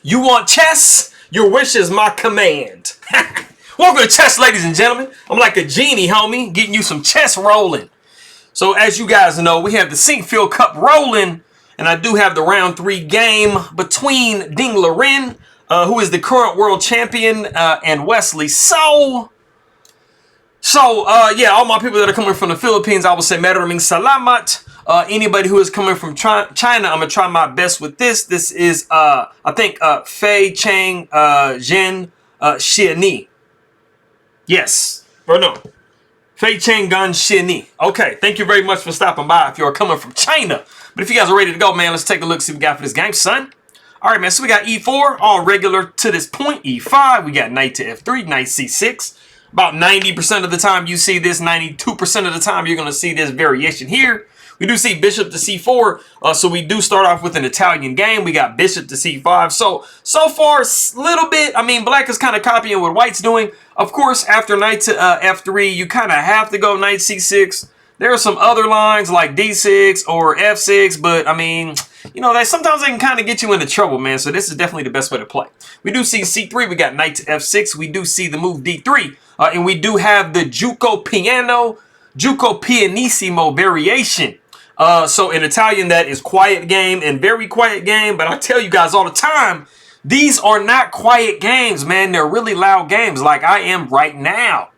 You want chess? Your wish is my command. Welcome to chess, ladies and gentlemen. I'm like a genie, homie, getting you some chess rolling. So as you guys know, we have the Sinquefield Cup rolling, and I do have the round 3 game between Liren, who is the current world champion, and Wesley So. Yeah, all my people that are coming from the Philippines, I will say maraming salamat. Anybody who is coming from China, I'm going to try my best with this. This is, I think, Fei Chang Zhen Xiani. Yes. Or no. Fei Chang Gan Xiani. Okay, thank you very much for stopping by if you're coming from China. But if you guys are ready to go, man, let's take a look, see what we got for this game, son. All right, man, so we got E4, all regular to this point. E5, we got knight to F3, knight C6. About 90% of the time you see this, 92% of the time you're going to see this variation here. We do see bishop to C4, so we do start off with an Italian game. We got bishop to C5. So far, a little bit, I mean, black is kind of copying what white's doing. Of course, after knight to F3, you kind of have to go knight C6. There are some other lines like D6 or F6, but, I mean, you know, sometimes they can kind of get you into trouble, man. So this is definitely the best way to play. We do see C3. We got knight to F6. We do see the move D3. And we do have the Giuoco Pianissimo variation. So in Italian, that is quiet game and very quiet game. But I tell you guys all the time, these are not quiet games, man. They're really loud games like I am right now.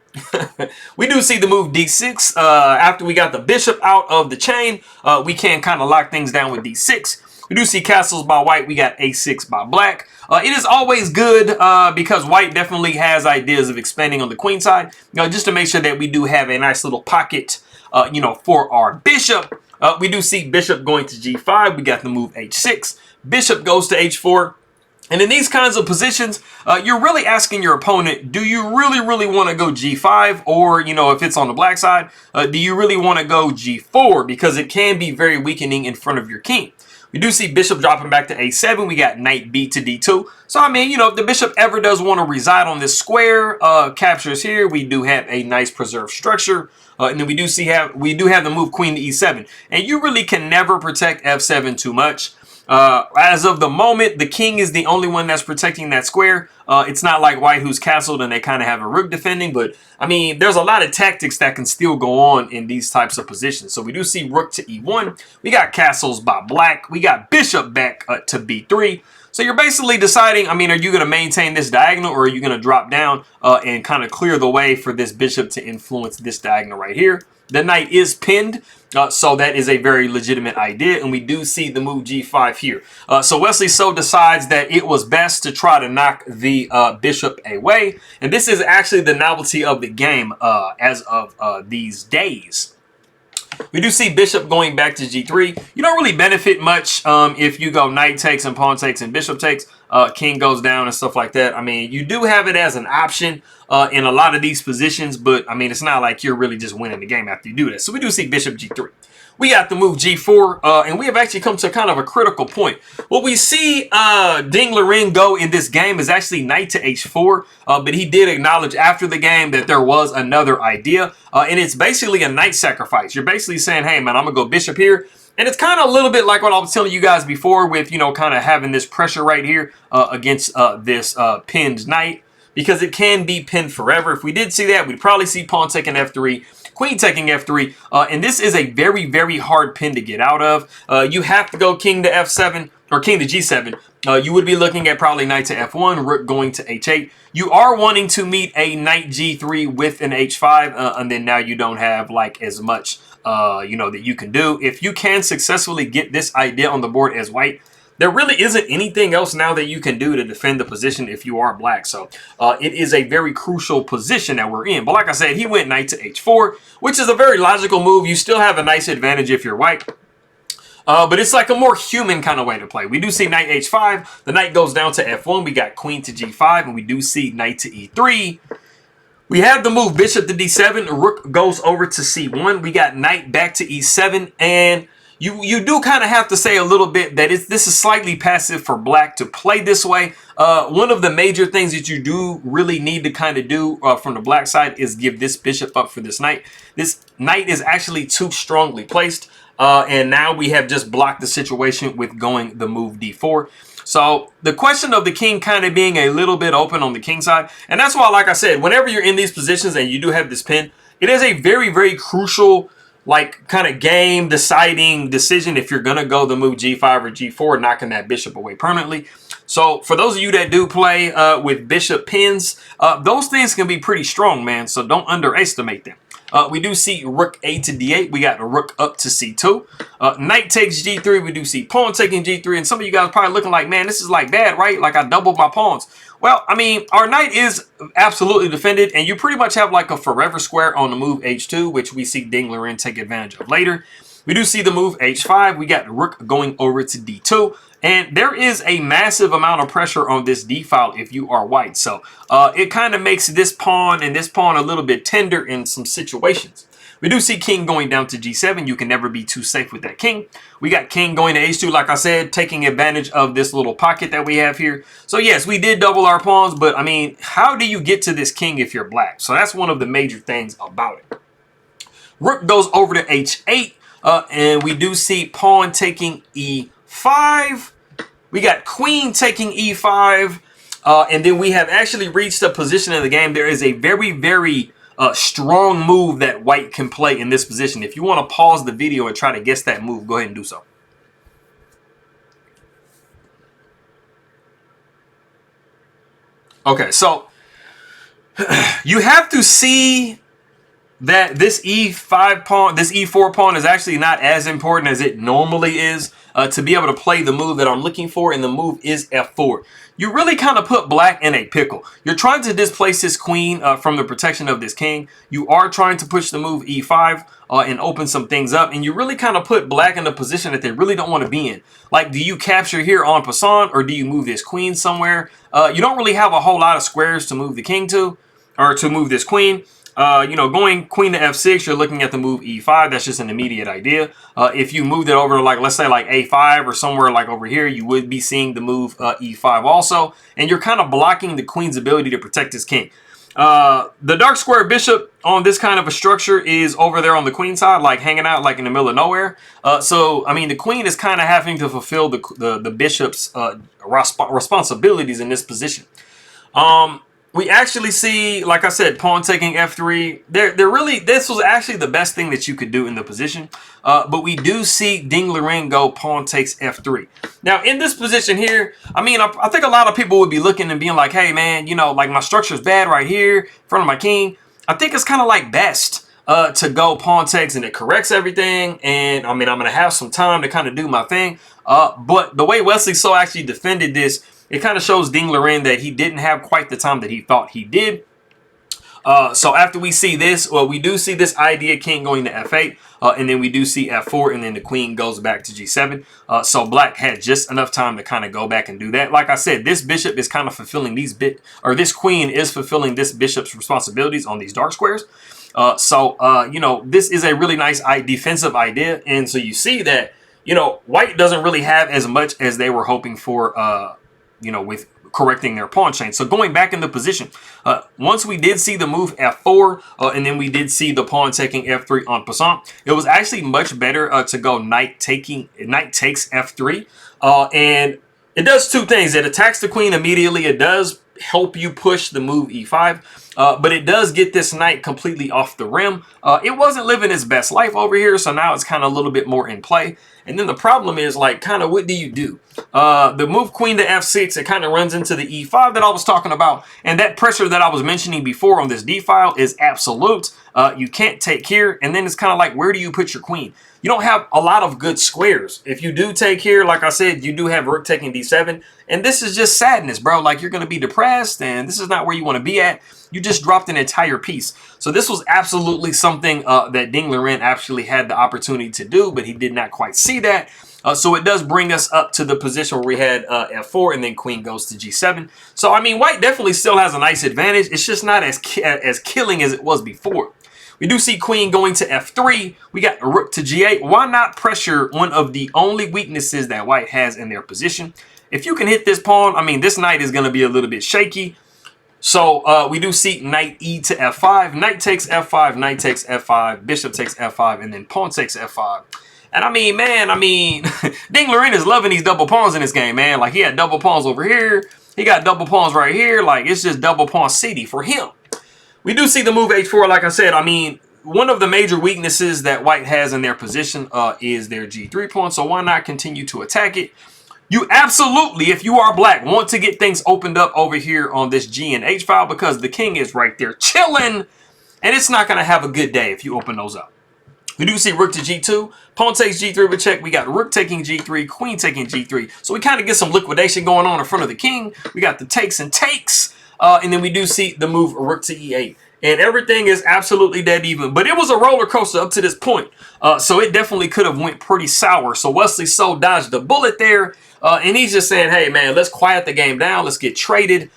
We do see the move D6. After we got the bishop out of the chain, we can kind of lock things down with D6. We do see castles by white. We got A6 by black. It is always good because white definitely has ideas of expanding on the queen side, just to make sure that we do have a nice little pocket, for our bishop. We do see bishop going to G5. We got the move H6. Bishop goes to H4. And in these kinds of positions, you're really asking your opponent, do you really want to go G5? Or, if it's on the black side, do you really want to go G4? Because it can be very weakening in front of your king. We do see bishop dropping back to A7. We got knight B to D2. So, I mean, if the bishop ever does want to reside on this square, captures here, we do have a nice preserved structure. And then we do have the move queen to E7. And you really can never protect F7 too much. As of the moment, the king is the only one that's protecting that square. It's not like white who's castled and they kind of have a rook defending. But, I mean, there's a lot of tactics that can still go on in these types of positions. So we do see rook to E1. We got castles by black. We got bishop back to B3. So you're basically deciding, I mean, are you going to maintain this diagonal or are you going to drop down and kind of clear the way for this bishop to influence this diagonal right here? The knight is pinned, so that is a very legitimate idea, and we do see the move G5 here. So Wesley So decides that it was best to try to knock the bishop away, and this is actually the novelty of the game as of these days. We do see bishop going back to G3. You don't really benefit much if you go knight takes and pawn takes and bishop takes. King goes down and stuff like that. I mean, you do have it as an option in a lot of these positions, but I mean, it's not like you're really just winning the game after you do that. So we do see bishop G3. We got the move G4, and we have actually come to kind of a critical point. What we see Liren go in this game is actually knight to H4, but he did acknowledge after the game that there was another idea, and it's basically a knight sacrifice. You're basically saying, hey, man, I'm going to go bishop here. And it's kind of a little bit like what I was telling you guys before with, kind of having this pressure right here against this pinned knight, because it can be pinned forever. If we did see that, we'd probably see pawn taking F3, queen taking F3, and this is a very hard pin to get out of. You have to go king to F7 or king to G7. You would be looking at probably knight to F1, rook going to H8. You are wanting to meet a knight G3 with an H5, and then now you don't have like as much that you can do. If you can successfully get this idea on the board as white, there really isn't anything else now that you can do to defend the position if you are black. So it is a very crucial position that we're in. But like I said, he went knight to H4, which is a very logical move. You still have a nice advantage if you're white. But it's like a more human kind of way to play. We do see knight H5. The knight goes down to F1. We got queen to G5. And we do see knight to E3. We have the move bishop to D7. Rook goes over to C1. We got knight back to E7. And you do kind of have to say a little bit that this is slightly passive for black to play this way. One of the major things that you do really need to kind of do from the black side is give this bishop up for this knight. This knight is actually too strongly placed. And now we have just blocked the situation with going the move D4. So the question of the king kind of being a little bit open on the king side. And that's why, like I said, whenever you're in these positions and you do have this pin, it is a very, very crucial, like, kind of game deciding decision if you're going to go the move G5 or G4, knocking that bishop away permanently. So for those of you that do play with bishop pins, those things can be pretty strong, man. So don't underestimate them. We do see rook a to d8. We got the rook up to c2. Knight takes g3. We do see pawn taking g3. And some of you guys are probably looking like, man, this is like bad, right? Like I doubled my pawns. Well, I mean, our knight is absolutely defended. And you pretty much have like a forever square on the move h2, which we see Liren take advantage of later. We do see the move h5. We got the rook going over to d2. And there is a massive amount of pressure on this d file if you are white. So it kind of makes this pawn and this pawn a little bit tender in some situations. We do see king going down to g7. You can never be too safe with that king. We got king going to h2, like I said, taking advantage of this little pocket that we have here. So yes, we did double our pawns, but I mean, how do you get to this king if you're black? So that's one of the major things about it. Rook goes over to h8, and we do see pawn taking e5. We got queen taking e5, and then we have actually reached a position in the game. There is a very, very strong move that white can play in this position. If you want to pause the video and try to guess that move, go ahead and do so. Okay, so you have to see that this e5 pawn, this e4 pawn is actually not as important as it normally is to be able to play the move that I'm looking for, and the move is f4. You really kind of put black in a pickle. You're trying to displace this queen from the protection of this king. You are trying to push the move e5 and open some things up, and you really kind of put black in a position that they really don't want to be in. Like, do you capture here en passant, or do you move this queen somewhere? You don't really have a whole lot of squares to move the king to, or to move this queen. You know, going queen to f6, you're looking at the move e5. That's just an immediate idea. If you moved it over to, like, let's say like a5 or somewhere like over here, you would be seeing the move e5 also. And you're kind of blocking the queen's ability to protect his king. The dark square bishop on this kind of a structure is over there on the queen side, like hanging out like in the middle of nowhere. So, I mean, the queen is kind of having to fulfill the bishop's responsibilities in this position. We actually see, like I said, pawn taking f3. They're really, this was actually the best thing that you could do in the position. But we do see Liren go pawn takes f3. Now, in this position here, I mean, I think a lot of people would be looking and being like, hey, man, you know, like my structure's bad right here in front of my king. I think it's kind of like best to go pawn takes, and it corrects everything. And I mean, I'm going to have some time to kind of do my thing. But the way Wesley So actually defended this, it kind of shows Liren that he didn't have quite the time that he thought he did. So after we see this, well, we do see this idea king going to f8, and then we do see f4, and then the queen goes back to g7. So black had just enough time to kind of go back and do that. Like I said, this bishop is kind of fulfilling these this queen is fulfilling this bishop's responsibilities on these dark squares. You know, this is a really nice defensive idea, and so you see that, you know, white doesn't really have as much as they were hoping for. You know, with correcting their pawn chain. So going back in the position, once we did see the move f4, and then we did see the pawn taking f3 en passant, it was actually much better to go knight takes f3, and it does two things. It attacks the queen immediately. It does help you push the move e5, but it does get this knight completely off the rim. It wasn't living its best life over here, so now it's kind of a little bit more in play. And then the problem is, like, kind of what do you do? The move queen to f6, it kind of runs into the e5 that I was talking about. And that pressure that I was mentioning before on this d file is absolute. You can't take here. And then it's kind of like, where do you put your queen? You don't have a lot of good squares. If you do take here, like I said, you do have rook taking d7. And this is just sadness, bro. Like, you're going to be depressed, and this is not where you want to be at. You just dropped an entire piece. So this was absolutely something that Liren actually had the opportunity to do, but he did not quite see that. So it does bring us up to the position where we had f4, and then queen goes to g7. So, I mean, white definitely still has a nice advantage. It's just not as killing as it was before. We do see queen going to f3. We got rook to g8. Why not pressure one of the only weaknesses that white has in their position? If you can hit this pawn, I mean, this knight is going to be a little bit shaky. So we do see knight e to f5. Knight takes f5, knight takes f5, bishop takes f5, and then pawn takes f5. And I mean, man, Ding Liren is loving these double pawns in this game, man. Like, he had double pawns over here. He got double pawns right here. Like, it's just double pawn city for him. We do see the move h4, like I said. I mean, one of the major weaknesses that white has in their position is their g3 pawn. So why not continue to attack it? You absolutely, if you are black, want to get things opened up over here on this G and H file because the king is right there chilling. And it's not going to have a good day if you open those up. We do see rook to g2, pawn takes g3 with check. We got rook taking g3, queen taking g3. So we kind of get some liquidation going on in front of the king. We got the takes and takes. And then we do see the move rook to e8. And everything is absolutely dead even. But it was a roller coaster up to this point. So it definitely could have went pretty sour. So Wesley So dodged the bullet there. And he's just saying, hey, man, let's quiet the game down. Let's get traded.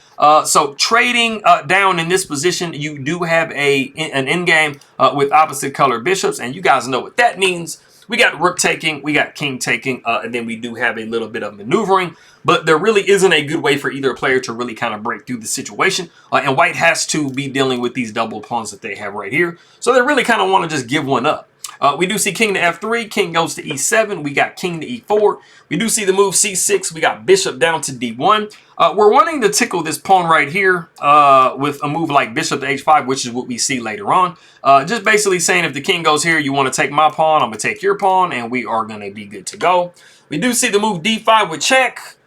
So trading down in this position, you do have an endgame with opposite color bishops. And you guys know what that means. We got rook taking, we got king taking, and then we do have a little bit of maneuvering. But there really isn't a good way for either player to really kind of break through the situation. And white has to be dealing with these double pawns that they have right here. So they really kind of want to just give one up. We do see king to f3, king goes to e7, we got king to e4. We do see the move c6, we got bishop down to d1. We're wanting to tickle this pawn right here with a move like bishop to h5, which is what we see later on. Just basically saying if the king goes here, you want to take my pawn, I'm going to take your pawn, and we are going to be good to go. We do see the move d5 with check.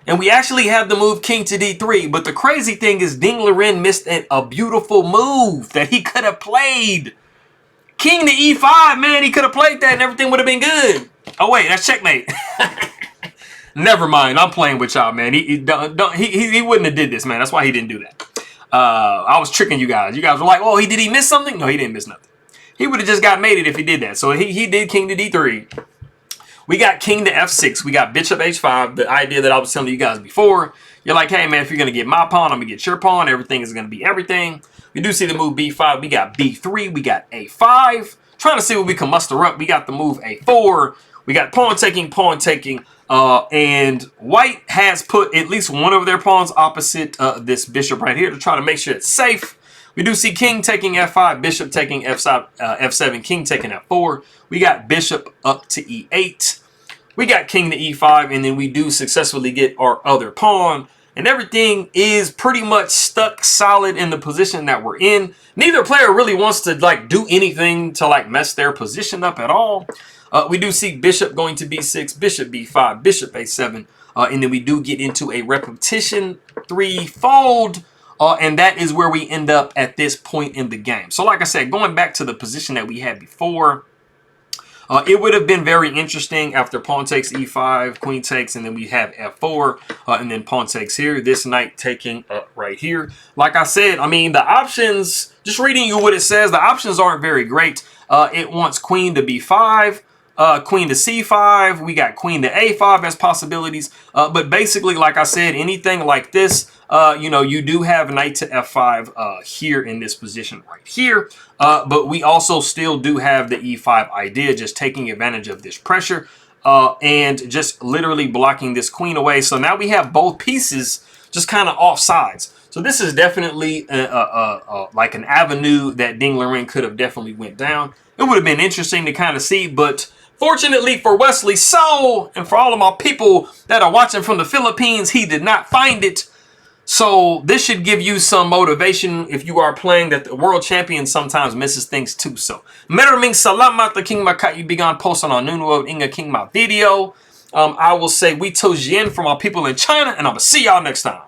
And we actually have the move king to d3. But the crazy thing is Ding Liren missed a beautiful move that he could have played. King to e5, man, he could have played that and everything would have been good. Oh, wait, that's checkmate. Never mind, I'm playing with y'all, man. He wouldn't have did this, man. That's why he didn't do that. I was tricking you guys. You guys were like, oh, did he miss something? No, he didn't miss nothing. He would have just got mated if he did that. So he did king to d3. We got king to f6. We got bishop h5. The idea that I was telling you guys before. You're like, hey, man, if you're going to get my pawn, I'm going to get your pawn. Everything is going to be everything. We do see the move b5. We got b3. We got a5. Trying to see what we can muster up. We got the move a4. We got pawn taking, and white has put at least one of their pawns opposite this bishop right here to try to make sure it's safe. We do see king taking f5, bishop taking f7, king taking f4. We got bishop up to e8. We got king to e5, and then we do successfully get our other pawn. And everything is pretty much stuck solid in the position that we're in. Neither player really wants to like do anything to like mess their position up at all. We do see bishop going to b6, bishop b5, bishop a7. And then we do get into a repetition threefold. And that is where we end up at this point in the game. So like I said, going back to the position that we had before, it would have been very interesting after pawn takes e5, queen takes, and then we have f4, and then pawn takes here. This knight taking right here. Like I said, I mean, the options, just reading you what it says, the options aren't very great. It wants queen to b5, queen to c5. We got queen to a5 as possibilities. But basically, like I said, anything like this, you know, you do have knight to f5 here in this position right here. But we also still do have the e5 idea, just taking advantage of this pressure and just literally blocking this queen away. So now we have both pieces just kind of off sides. So this is definitely like an avenue that Ding Liren could have definitely went down. It would have been interesting to kind of see, but fortunately for Wesley So and for all of my people that are watching from the Philippines, he did not find it. So this should give you some motivation if you are playing that the world champion sometimes misses things too. So maraming salamat na king makaibigan po sa nanonood inga king my video. I will say we to Jien for my people in China, and I'm going to see y'all next time.